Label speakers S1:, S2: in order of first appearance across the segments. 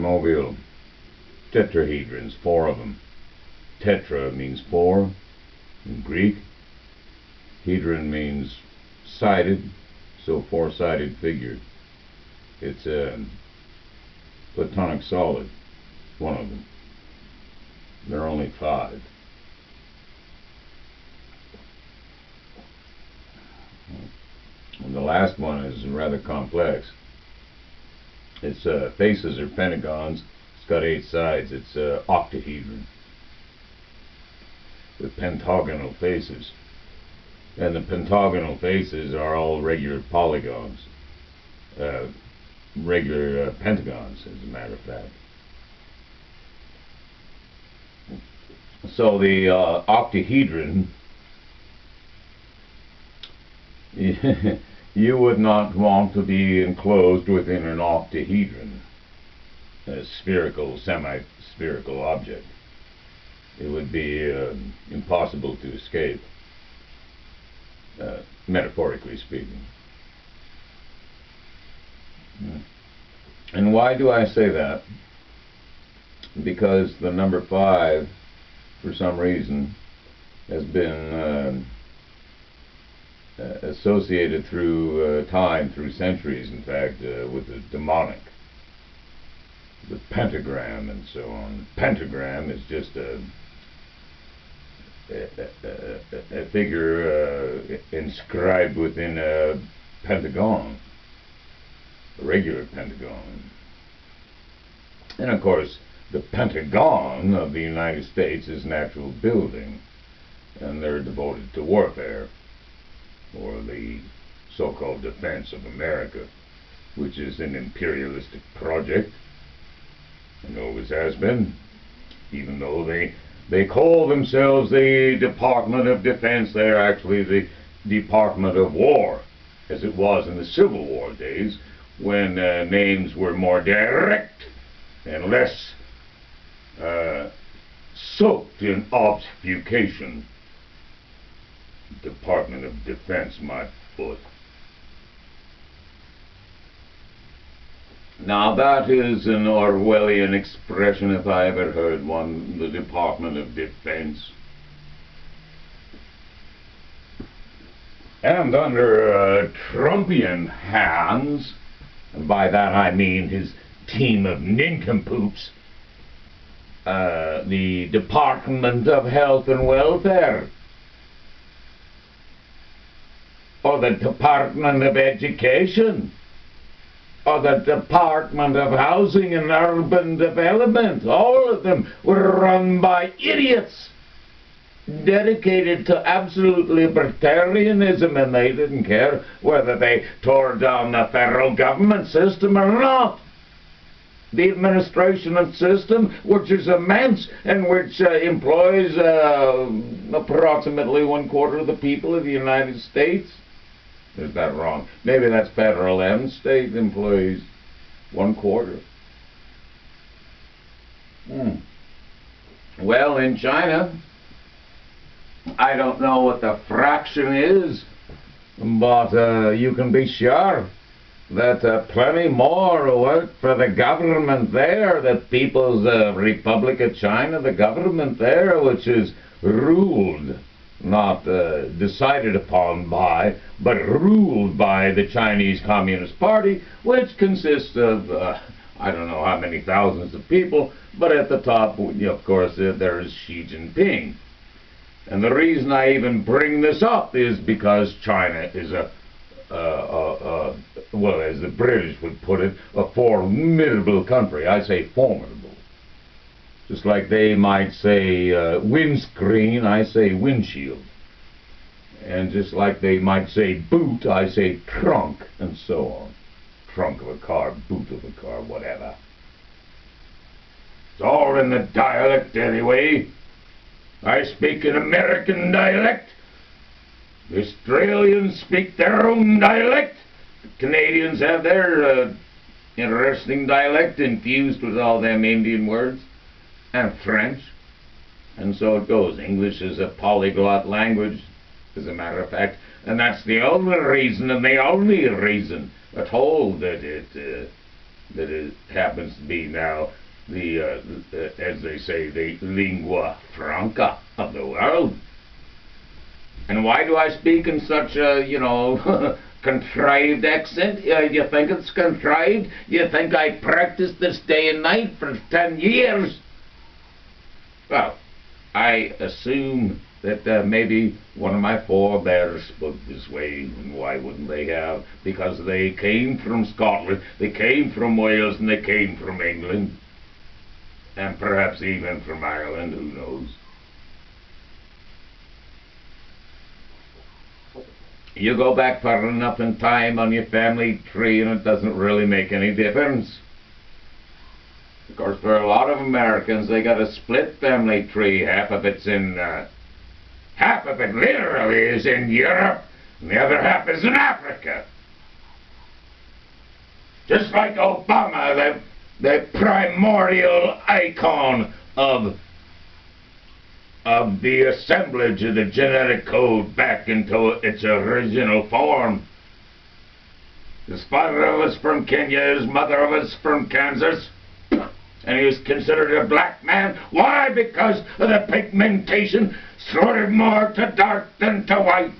S1: automobile. Tetrahedrons, 4 of them. Tetra means 4 in Greek. Hedron means sided, so 4-sided figure. It's a platonic solid, one of them. There are only 5. And the last one is rather complex. Its faces are pentagons. It's got 8 sides. It's octahedron with pentagonal faces. And the pentagonal faces are all regular polygons. Regular pentagons, as a matter of fact. So the octahedron, you would not want to be enclosed within an octahedron, a spherical, semi-spherical object. It would be impossible to escape, metaphorically speaking. And why do I say that? Because the number 5, for some reason, has been associated through time, through centuries, in fact, with the demonic, the pentagram, and so on. Pentagram is just a figure inscribed within a pentagon, a regular pentagon. And of course, the Pentagon of the United States is an actual building, and they're devoted to warfare, or the so-called defense of America, which is an imperialistic project, and always has been, even though they call themselves the Department of Defense. They're actually the Department of War, as it was in the Civil War days, when names were more direct and less soaked in obfuscation. Department of Defense, my foot. Now that is an Orwellian expression, if I ever heard one, the Department of Defense. And under Trumpian hands, and by that I mean his team of nincompoops, the Department of Health and Welfare, or the Department of Education, or the Department of Housing and Urban Development, all of them were run by idiots dedicated to absolute libertarianism, and they didn't care whether they tore down the federal government system or not. The administration system, which is immense and which employs approximately 1/4 of the people of the United States. Is that wrong? Maybe that's federal and state employees. 1/4. Well, in China, I don't know what the fraction is, but you can be sure that plenty more work for the government there, the People's Republic of China, the government there, which is ruled, not decided upon by, but ruled by the Chinese Communist Party, which consists of, I don't know how many thousands of people, but at the top, of course, there is Xi Jinping. And the reason I even bring this up is because China is well, as the British would put it, a formidable country. I say formidable. Just like they might say windscreen, I say windshield. And just like they might say boot, I say trunk, and so on. Trunk of a car, boot of a car, whatever. It's all in the dialect anyway. I speak an American dialect. The Australians speak their own dialect. The Canadians have their interesting dialect infused with all them Indian words. And French. And so it goes. English is a polyglot language, as a matter of fact. And that's the only reason, and the only reason at all, that it that it happens to be now as they say, the lingua franca of the world. And why do I speak in such a, contrived accent? You think it's contrived? You think I practiced this day and night for 10 years? Well, I assume that maybe one of my forebears spoke this way, and why wouldn't they have? Because they came from Scotland, they came from Wales, and they came from England, and perhaps even from Ireland, who knows? You go back far enough in time on your family tree and it doesn't really make any difference. Of course, for a lot of Americans, they got a split family tree. Half of it literally is in Europe, and the other half is in Africa. Just like Obama, the primordial icon of the assemblage of the genetic code back into its original form. His father was from Kenya, his mother was from Kansas, and he was considered a black man. Why? Because of the pigmentation, sort of more to dark than to white.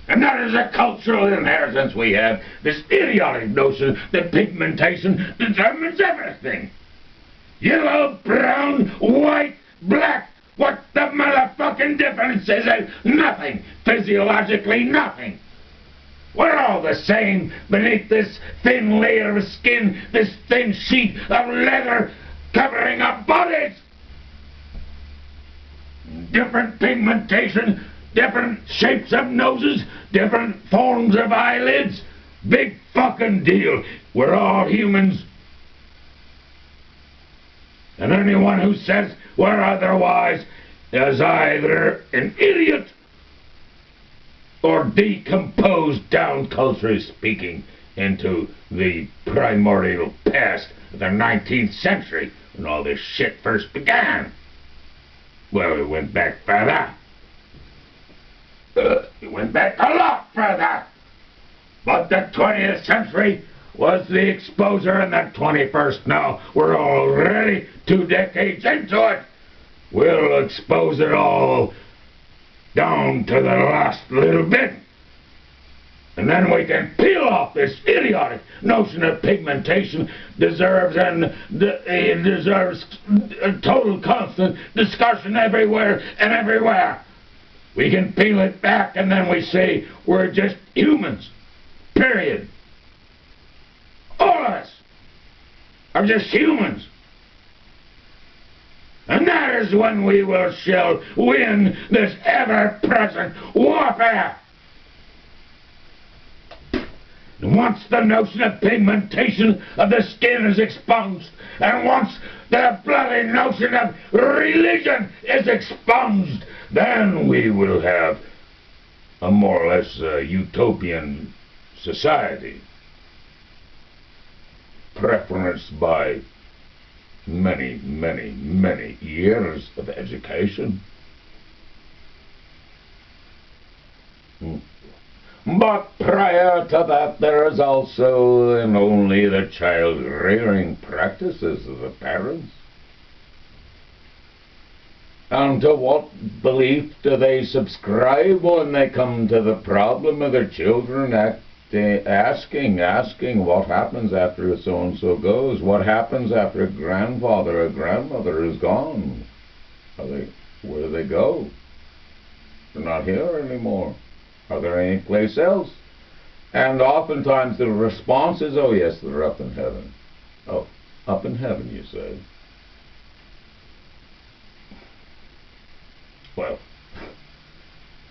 S1: And that is a cultural inheritance we have, this idiotic notion that pigmentation determines everything. Yellow, brown, white, black. What the motherfucking difference is it? Nothing. Physiologically, nothing. We're all the same beneath this thin layer of skin, this thin sheet of leather covering our bodies. Different pigmentation, different shapes of noses, different forms of eyelids. Big fucking deal. We're all humans. And anyone who says we're otherwise is either an idiot or decomposed down, culturally speaking, into the primordial past of the 19th century when all this shit first began. Well, it went back further. It went back a lot further. But the 20th century was the exposure, and the 21st now. We're already 2 decades into it. We'll expose it all down to the last little bit. And then we can peel off this idiotic notion of pigmentation deserves a total constant discussion everywhere and everywhere. We can peel it back and then we say we're just humans. Period. All of us are just humans. And that is when we shall win this ever-present warfare. And once the notion of pigmentation of the skin is expunged, and once the bloody notion of religion is expunged, then we will have a more or less utopian society, preferenced by many, many, many years of education. But prior to that, there is also and only the child-rearing practices of the parents. And to what belief do they subscribe when they come to the problem of their children asking what happens after so-and-so goes? What happens after a grandfather or grandmother is gone? Where do they go? They're not here anymore. Are there any place else? And oftentimes the response is, oh yes, they're up in heaven. Oh, up in heaven, you say? Well,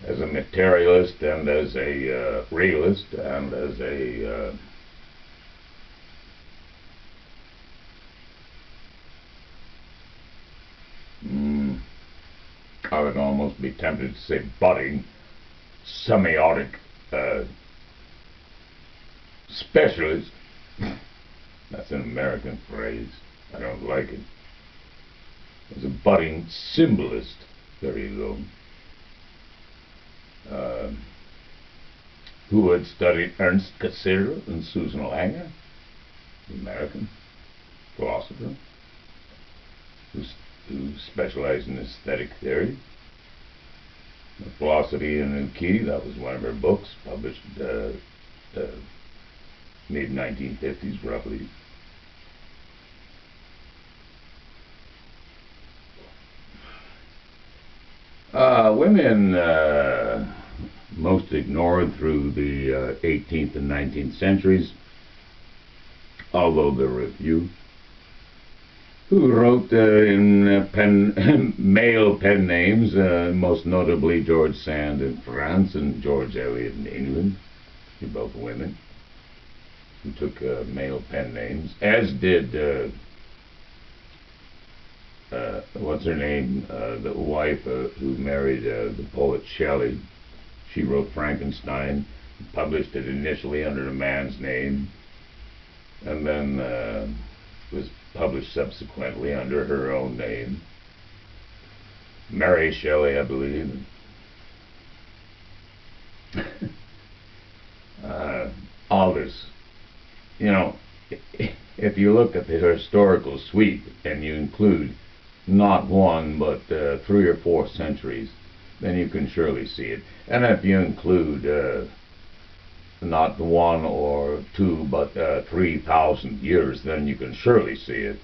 S1: as a materialist and as a realist and as a I would almost be tempted to say budding semiotic specialist. That's an American phrase. I don't like it. As a budding symbolist, there you go. Who had studied Ernst Cassirer and Susan Langer. American philosopher who specialized in aesthetic theory. Philosophy in a Key, that was one of her books, published mid-1950s, roughly. Women most ignored through the 18th and 19th centuries, although there were a few who wrote in male pen names, most notably George Sand in France and George Eliot in England. They're both women who took male pen names, as did what's her name, the wife who married the poet Shelley. She wrote Frankenstein, published it initially under a man's name, and then was published subsequently under her own name. Mary Shelley, I believe. All this, if you look at the historical sweep and you include not one but 3 or 4 centuries, then you can surely see it. And if you include not 1 or 2 but 3,000 years, then you can surely see it.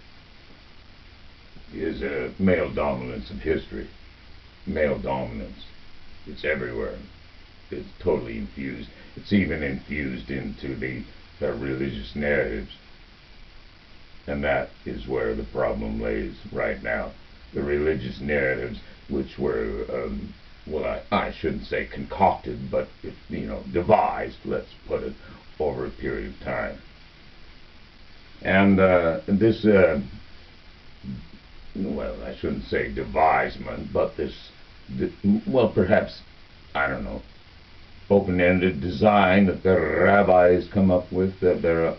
S1: Is a male dominance of history. Male dominance. It's everywhere. It's totally infused. It's even infused into the religious narratives. And that is where the problem lays right now. The religious narratives, which were, well, I shouldn't say concocted, but, devised, let's put it, over a period of time. And this, well, I shouldn't say devisement, but this, well, perhaps, I don't know, open-ended design that the rabbis come up with,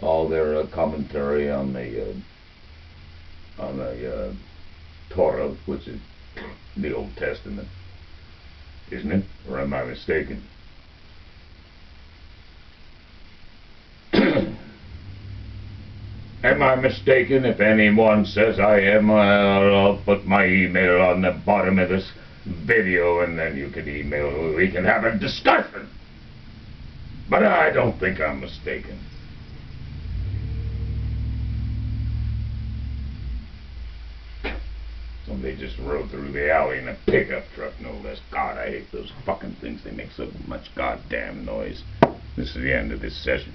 S1: all their commentary on the Torah, which is the Old Testament, isn't it? Or am I mistaken? Am I mistaken? If anyone says I am, I'll put my email on the bottom of this video, and then you can email. We can have a discussion. But I don't think I'm mistaken. Somebody just rode through the alley in a pickup truck, no less. God, I hate those fucking things. They make so much goddamn noise. This is the end of this session.